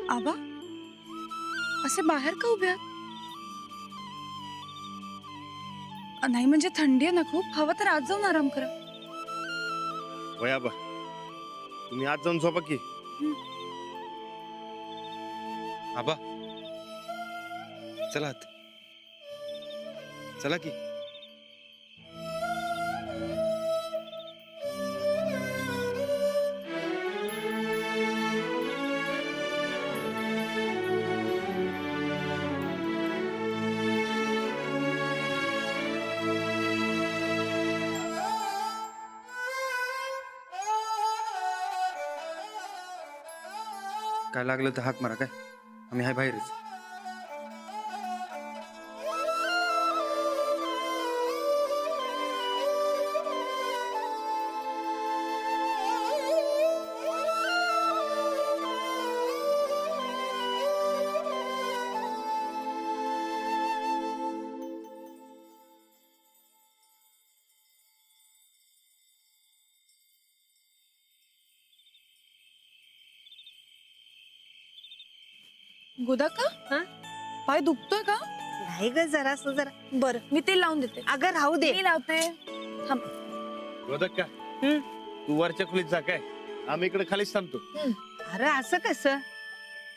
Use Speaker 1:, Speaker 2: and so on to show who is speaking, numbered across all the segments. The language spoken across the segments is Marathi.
Speaker 1: आबा असे बाहेर का उभे आहात? नाही म्हणजे थंडी आहे ना खूप, हवं तर आज जाऊन आराम करा.
Speaker 2: वय आबा, तुम्ही आज जाऊन झोपा की.
Speaker 3: आबा चला आत. चला की. काय लागलं तर हाक मारा, काय आम्ही हाय बाहेरच.
Speaker 1: गोदा का?
Speaker 4: हा?
Speaker 1: पाय दुखतोय का?
Speaker 4: नाही ग, जरा
Speaker 1: बरं मी तेल लावून देते.
Speaker 4: अगं राहू दे.
Speaker 1: मी लावते. थांब.
Speaker 2: रोदक का तू वरच्या खोलीत जा, काय आम्ही इकडे खालीच थांबतो.
Speaker 4: अरे असं कसं,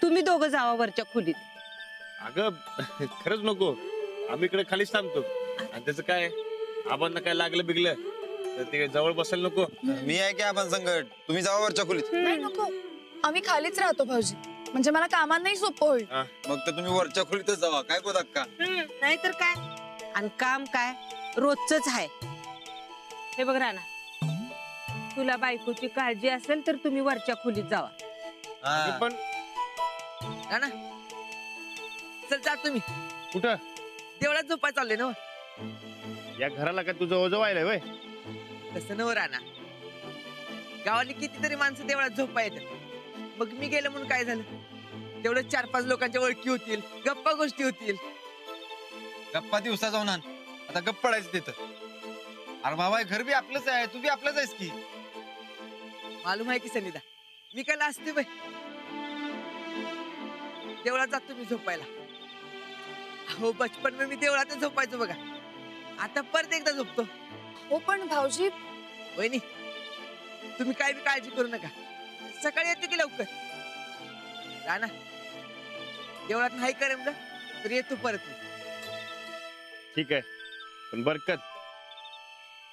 Speaker 4: तुम्ही दोघं जावा वरच्या खोलीत.
Speaker 2: अगं खरंच नको, आम्ही इकडे खालीच थांबतो. आणि त्याचं काय, आबांना काय लागलं बिगलं तर ते जवळ बसायला नको.
Speaker 3: मी आहे की आपण संकट, तुम्ही जावा वरच्या खोलीत.
Speaker 1: नाही नको, आम्ही खालीच राहतो भाऊजी, म्हणजे मला कामांनाही सोपं होईल.
Speaker 3: मग तर तुम्ही वरच्या खोलीतच जावा, काय गोदाक्का.
Speaker 4: नाहीतर काय, आणि काम काय रोजच आहे. हे बघ राणा, तुला बायकोची काळजी असेल तर तुम्ही वरच्या खोलीत जावा.
Speaker 3: हा.
Speaker 2: पण
Speaker 5: ना चल जा तुम्ही
Speaker 2: कुठं
Speaker 5: देवळात झोपाय चालले ना.
Speaker 2: या घराला काय तुझं ओझं व्हायला वय?
Speaker 5: तसं नव राणा, गावातली कितीतरी माणसं देवळात झोपा येतात. मग मी गेलं म्हणून काय झालं, तेवढं 4-5 लोकांच्या ओळखी होतील, गप्पा गोष्टी होतील.
Speaker 3: गप्पा दिवसा जाऊन आण, आता गप्प पडायचं तिथं. अरे बाबा, हे घर बी आपलंच आहे, तू बी आपलंच आहेस की.
Speaker 5: मालूम आहे की सनिदा, मी काय असते बाई. देवळात जातो मी झोपायला. हो बचपन में मी देवळातच झोपायचो बघा. आता परत एकदा झोपतो.
Speaker 1: हो पण भाऊजी,
Speaker 5: वहिनी तुम्ही काय बी काळजी करू नका, सकाळी येतो की लवकर. राणा देवळात नाही करमलं तर येतो परत मी.
Speaker 2: ठीक आहे, पण बरकत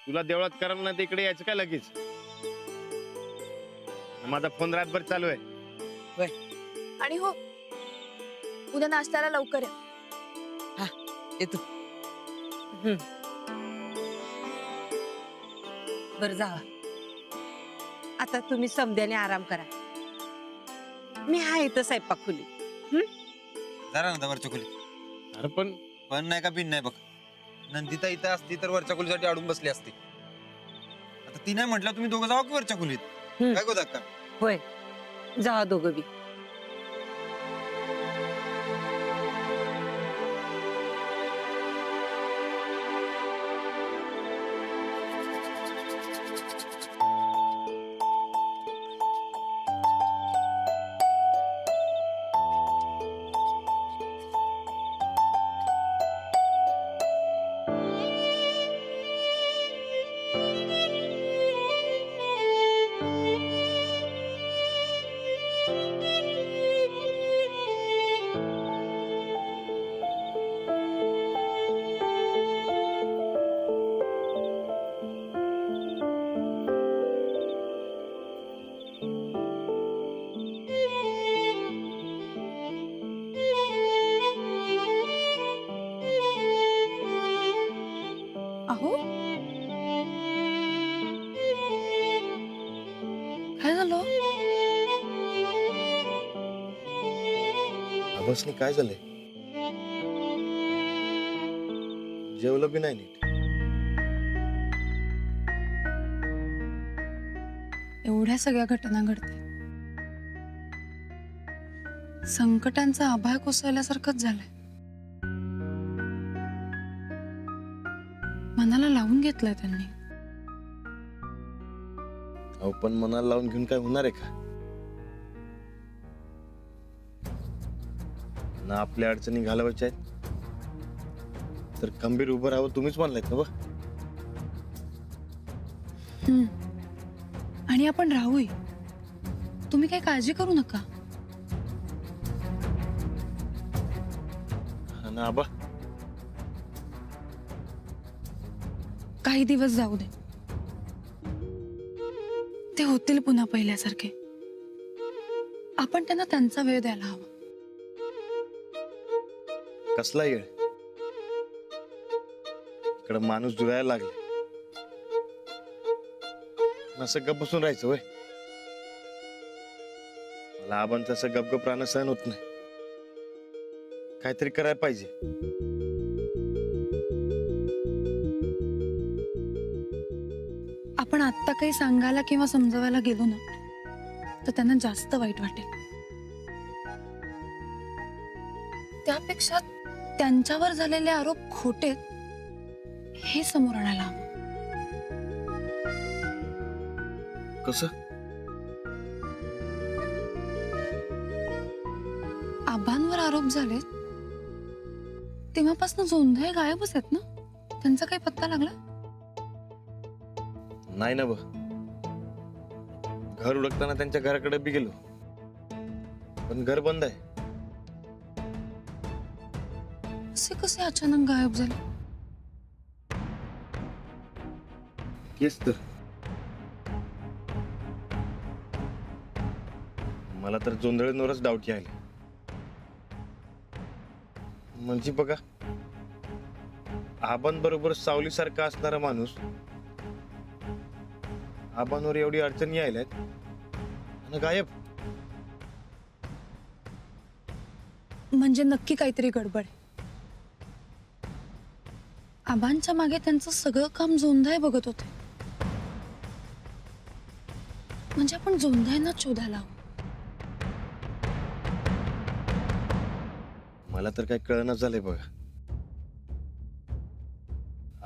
Speaker 2: तुला देवळात करायला नाही तर इकडे यायचं काय लगेच? माझा फोन रातभर चालू आहे.
Speaker 1: आणि हो उद्या नाश्त्याला लवकर या.
Speaker 5: येतो.
Speaker 4: बर जावा, आता तुम्ही समध्याने आराम करा. मी आहे इथं स्वयंपाक खोलीत.
Speaker 3: जरा ना वरच्या खोलीत.
Speaker 2: अरे
Speaker 3: पण नाही का पिन नाही बघ. नंदिता इथं असती तर वरच्या खोलीसाठी अडून बसली असती. आता ती नाही म्हटलं, तुम्ही दोघं जावा की वरच्या खोलीत. काय गोदाक्का.
Speaker 4: होय, जावा दोघं बी.
Speaker 1: अहो काय झालं?
Speaker 6: आबासनी काय झालंय? जेवलं बी नाही नीट.
Speaker 1: एवढ्या सगळ्या घटना घडतात, संकटांचा आभाळ कोसळल्यासारखंच झालंय. मनाला लावून घेतलंय त्यांनी.
Speaker 6: अहो पण मनाला लावून घेऊन काय होणार आहे का? आणि आपल्या अडचणी घालवायच्या आहेत तर खंबीर उभं राहावं तुम्हीच म्हणलात ना बा.
Speaker 1: आणि आपण राहूही. तुम्ही काही काळजी करू नका.
Speaker 6: आणि आबा
Speaker 1: काही दिवस जाऊ दे. ते होतील पुन्हा पहिल्यासारखे. आपण त्यांना त्यांचा वेळ द्यायला हवा.
Speaker 6: कसला येळ इकडं माणूस जुळायला लागले असं गप बसून राहायचं वय. मला आबांचं असं गपगप राहणं सहन होत नाही. काहीतरी करायला पाहिजे.
Speaker 1: आपण आत्ता काही सांगायला किंवा समजवायला गेलो ना तर त्यांना जास्त वाईट वाटेल. त्यापेक्षा त्यांच्यावर झालेले आरोप खोटे हे समोर आणायला हवं.
Speaker 6: कसं
Speaker 1: आबांवर आरोप झाले तेव्हापासून जोंधळे गायबच आहेत ना. त्यांचा काही पत्ता लागला?
Speaker 6: नाही ना बा. घर उडकताना त्यांच्या घराकडे बी गेलो पण घर बंद आहे.
Speaker 1: असे कसे अचानक गायब झाले?
Speaker 6: तेच तर. मला तर जोंधळेंवरच डाऊट यायला. म्हणजे बघा आबांबरोबर सावलीसारखा असणारा माणूस आबांवर एवढी अडचणी यायल्यात आणि गायब.
Speaker 1: म्हणजे नक्की काहीतरी गडबड आहे. आबांच्या मागे त्यांचं सगळं काम जोंधळे बघत होते. म्हणजे आपण जोंधळ्यांना शोधायला हवं.
Speaker 6: मला तर काही कळणं झालंय बघा.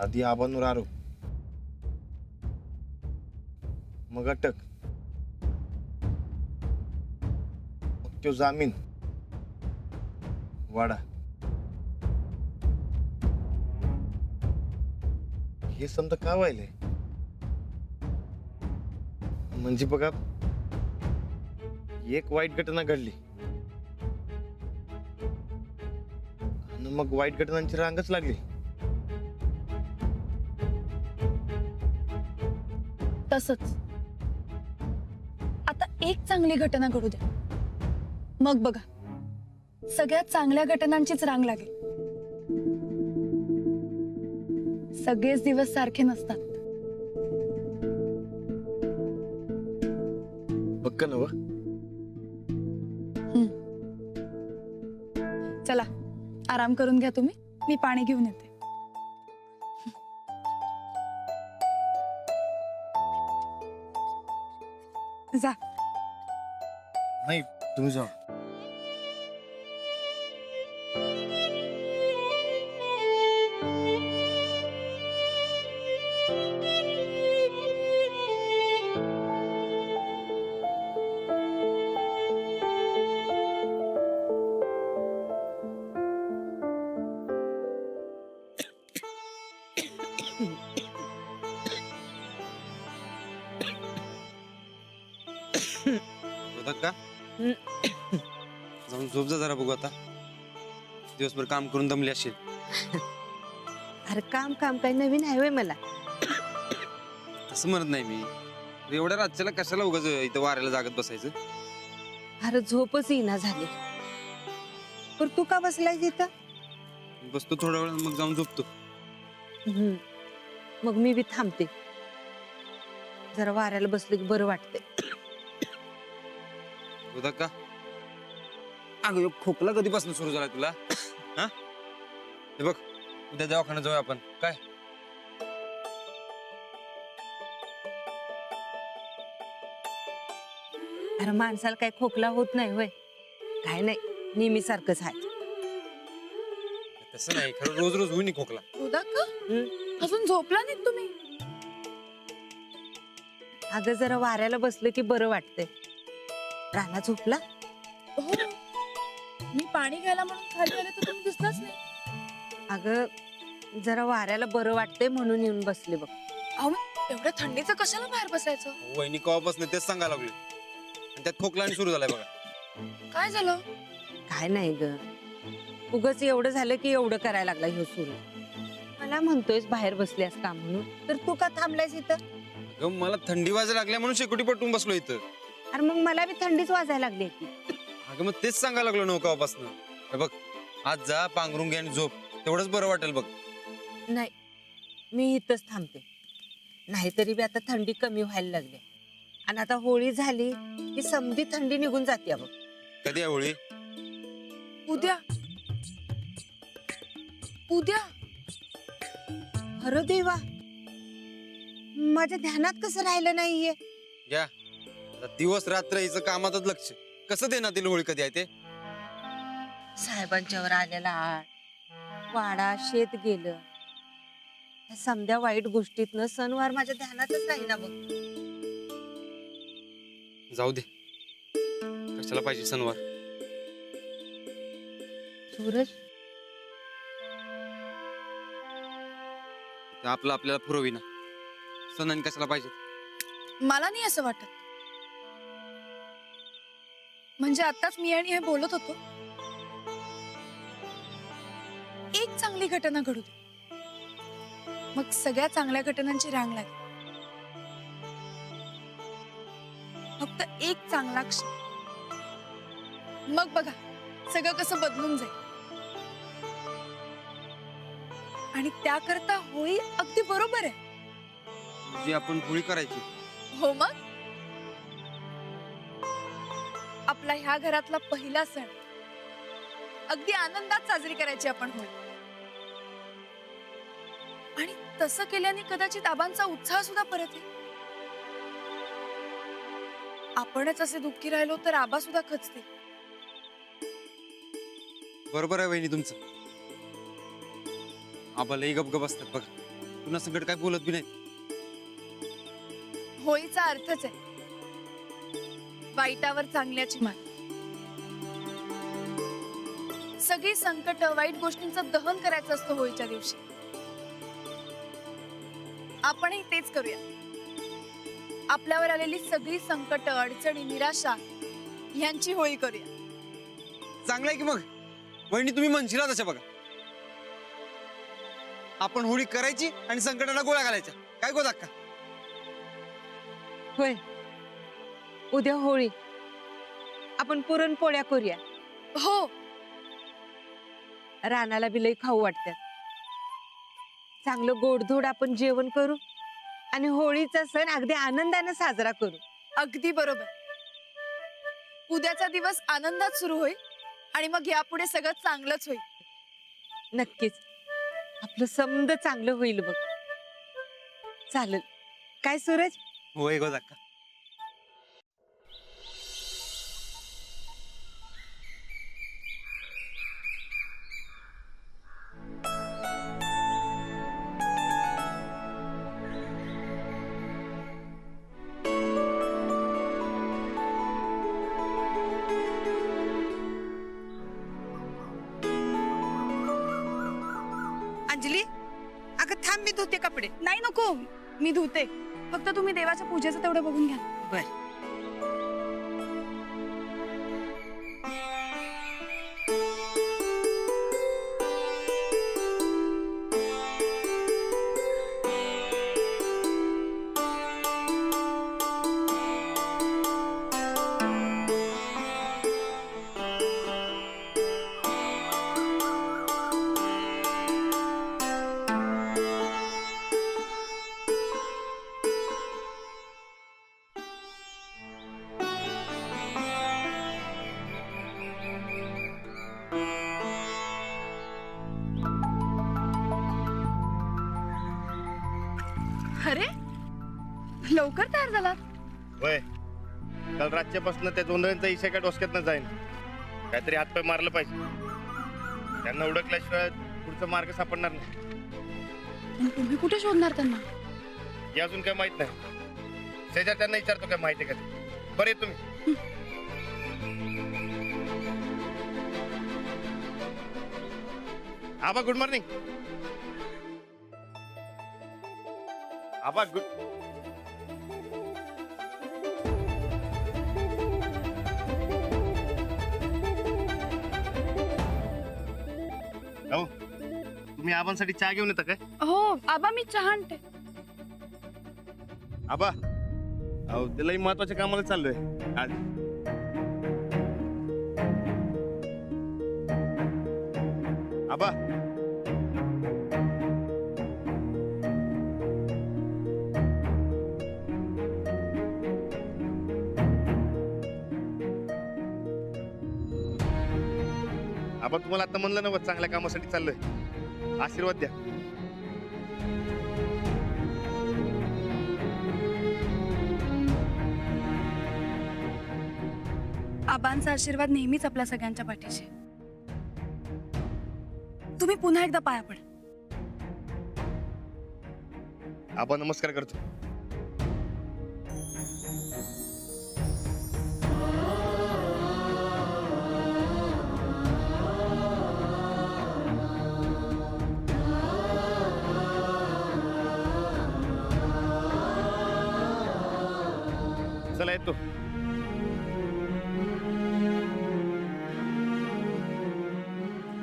Speaker 6: आधी आबांवर आरोप मग अटक मग तो जामीन वाडा. हे समजा का व्हायलंय? म्हणजे बघा एक वाईट घटना घडली आणि मग वाईट घटनांची रांगच लागली.
Speaker 1: तसंच आता एक चांगली घटना घडू द्या. मग बघा सगळ्यात चांगल्या घटनांचीच रांग लागेल. सगळेच दिवस सारखे नसतात.
Speaker 6: पक्क नव.
Speaker 1: चला आराम करून घ्या तुम्ही. मी पाणी घेऊन येते. जा.
Speaker 6: नाही तुम्ही जा.
Speaker 3: का जाऊन झोप जा जरा. बघू आता दिवसभर काम करून दमले असेल.
Speaker 4: अरे काम काम काही नवीन आहे होय मला.
Speaker 3: तसं म्हणत नाही मी. एवढ्या रातच्याला कशाला उगाच इथं वाऱ्याला जागत बसायचं.
Speaker 4: अरे झोपच येईना झाली. पण तू का बसलाय तिथं?
Speaker 3: बसतो थोडा वेळ मग जाऊन झोपतो.
Speaker 4: मग मी बी थांबते. जरा वाऱ्याला बसलं की बरं वाटतंय.
Speaker 3: होता का? अगं ह्यो खोकला कधीपासून सुरू झाला तुला? हा हे बघ उद्या दवाखान्यात जाऊया आपण. काय
Speaker 4: अरे माणसाला काय खोकला होत नाही होय? काय नाही, नेहमी सारखंच आहे.
Speaker 3: तसं नाही, खरं रोज रोज होईन खोकला.
Speaker 1: उदा का अजून झोपला नाही तुम्ही?
Speaker 4: अगं जरा वाऱ्याला बसलं की बरं वाटतंय. राणा झोपला?
Speaker 1: हो मी पाणी घ्यायला म्हणून खाली आले तर तुम्ही दिसलाच नाही.
Speaker 4: अगं जरा वाऱ्याला बरं वाटतंय म्हणून येऊन बसले बघ.
Speaker 1: अहो एवढ्या थंडीचं कशाला बाहेर बसायचं?
Speaker 3: वहिनी कवापासून तेच सांगायला लागले आणि त्यात खोकला आणि सुरू झालाय बघा.
Speaker 1: काय झालं?
Speaker 4: काय नाही ग, उगच एवढं झालं की एवढं करायला लागला ह्यो सुरू. मला म्हणतोयस बाहेर बसल्यास का म्हणून, तर तू का थांबलायस इथं?
Speaker 3: अगं मला थंडी वाजायला लागल्या म्हणून शेकोटी पटवून बसलो इथं.
Speaker 4: अरे मग मला बी थंडीच वाजायला लागली की.
Speaker 3: अगं मग तेच सांगायला लागलो नव्हकापासून. हे बघ आज जा पांघरून घे आणि झोप, तेवढंच बरं वाटेल बघ.
Speaker 4: नाही, मी इथंच थांबते. नाहीतरी बी आता थंडी कमी व्हायला लागली आणि आता होळी झाली की समधी थंडी निघून जाते बघ.
Speaker 3: कधी आहे होळी?
Speaker 1: उद्या. उद्या?
Speaker 4: अरे देवा, माझ्या ध्यानात कसं राहिलं नाहीये.
Speaker 3: घ्या आता दिवस रात्र हिचं कामातच लक्ष. कसं देणार तिला होळी कधी आहे ते?
Speaker 4: साहेबांच्यावर आलेला आळ, वाडा शेत गेलं, या समध्या वाईट गोष्टीतनं सणवार माझ्या ध्यानातच राहीना बघ.
Speaker 3: जाऊ दे, कशाला पाहिजे सणवार.
Speaker 4: सूरज,
Speaker 3: ते आपलं आपल्याला पुरविना, सण कशाला पाहिजे.
Speaker 1: मला नाही असं वाटत. म्हणजे आताच मी आणि हे बोलत होतो, एक चांगली घटना घडू दे, मग सगळ्या चांगल्या घटनांची रांग लागेल. फक्त एक चांगला क्षण, मग बघा सगळं कसं बदलून जाईल. आणि त्याकरता होळी अगदी बरोबर आहे.
Speaker 3: जी आपण होळी करायची.
Speaker 1: हो मग आपला ह्या घरातला पहिला सण अगदी आनंदात साजरी करायची आपण होळी. आणि तसं केल्याने कदाचित आबांचा उत्साह सुद्धा परत येईल. आपणच असे दुःखी राहिलो तर आबा सुद्धा खचतील.
Speaker 3: बरोबर आहे वहिनी तुमचं. आबालाही गपगप असतात बघ, पुन्हा संकट काय बोलत बी नाही.
Speaker 1: होळीचा अर्थच आहे वाईटावर चांगल्याची मात. सगळी संकट वाईट गोष्टींचं दहन करायचं असतं होळीच्या दिवशी. आपणही तेच करूया. आपल्यावर आलेली सगळी संकट, अडचणी, निराशा यांची होळी करूया.
Speaker 3: चांगलं आहे की मग वहिनी, तुम्ही म्हणशीला तशा बघा. आपण होळी करायची आणि संकटाला गोळ्या घालायच्या. काय गो दाक्का?
Speaker 4: होय, उद्या होळी, आपण पुरणपोळ्या करूया.
Speaker 1: हो,
Speaker 4: रानाला बी लई खाऊ वाटतात. चांगलं गोडधोड आपण जेवण करू आणि होळीचा सण अगदी आनंदाने साजरा करू.
Speaker 1: अगदी बरोबर. उद्याचा दिवस आनंदात सुरू होईल आणि मग यापुढे सगळं चांगलंच होईल.
Speaker 4: नक्कीच आपलं समद चांगलं होईल बघ. चालेल काय सूरज?
Speaker 3: होय गो दाक्का.
Speaker 4: अंजली, अगं थांब, मी धुते कपडे.
Speaker 1: नाही नको, मी धुते. फक्त तुम्ही देवाच्या पूजेचं तेवढं बघून घ्या.
Speaker 4: बर.
Speaker 1: अरे लवकर तयार झालात.
Speaker 6: वय काल रातच्यापासून त्या जोंधळ्यांचा इशा काय डोसक्यात जाईन. काहीतरी हातपाय मारलं पाहिजे. त्यांना ओळखल्याशिवाय पुढचा मार्ग सापडणार नाही.
Speaker 1: पण तुम्ही कुठे शोधणार त्यांना?
Speaker 6: हे अजून काय माहित नाही. शेजार त्यांना विचारतो काय माहिती आहे का ते. बरे तुम्ही आबा गुड मॉर्निंग. आबा गुड. हो तुम्ही आबांसाठी चहा घेऊन येता काय?
Speaker 1: हो आबा मी चहा आणते.
Speaker 6: आबा अहो त्यालाही महत्वाच्या कामाला चाललोय आज. आबा आबा तुम्हाला आता म्हणलं ना चांगल्या कामासाठी चाललोय, आशीर्वाद द्या.
Speaker 1: आबांचा आशीर्वाद नेहमीच आपल्या सगळ्यांच्या पाठीशी. तुम्ही पुन्हा एकदा पाया पड.
Speaker 6: आबा नमस्कार करतो. चला येतो.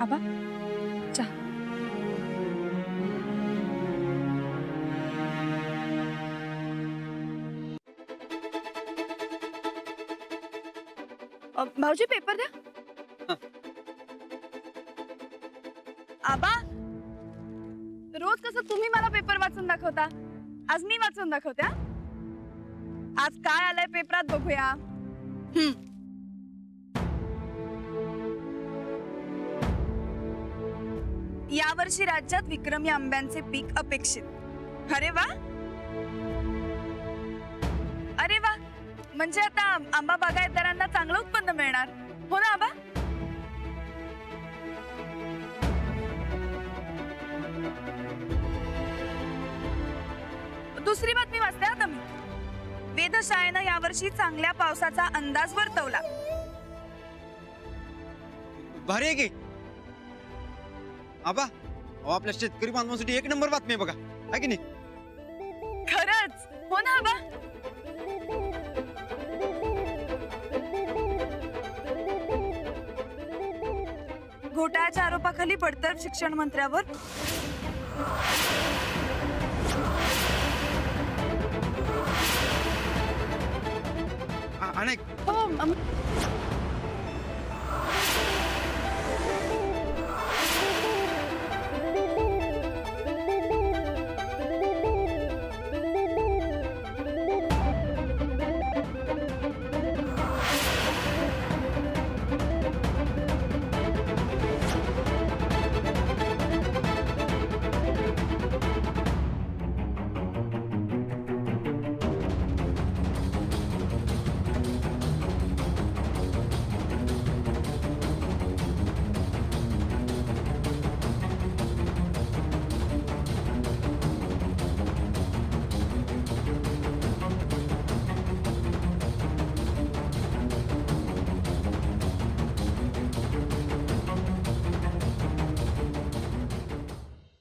Speaker 1: आबा चहा. भाऊजी पेपर द्या. आबा रोज कसं तुम्ही मला पेपर वाचून दाखवता, आज मी वाचून दाखवते. हा? आज काय आलंय पेपरात बघूया. यावर्षी राज्यात विक्रमी आंब्यांचे पीक अपेक्षित. अरे वा अरे वा, म्हणजे आता आंबा बागायतदारांना चांगलं उत्पन्न मिळणार हो ना आबा? दुसरी बातमी वाचते आता मी. वेधशाळेनं यावर्षी चांगल्या पावसाचा अंदाज वर्तवला.
Speaker 3: भारी आहे की आबा. अहो आपल्या शेतकरी बांधवांसाठी एक नंबर बातमी आहे बघा, आहे की नाही?
Speaker 1: खरंच हो ना आबा? घोटाळ्याच्या आरोपाखाली बडतर्फ शिक्षण मंत्र्यावर
Speaker 3: अनेक
Speaker 1: हो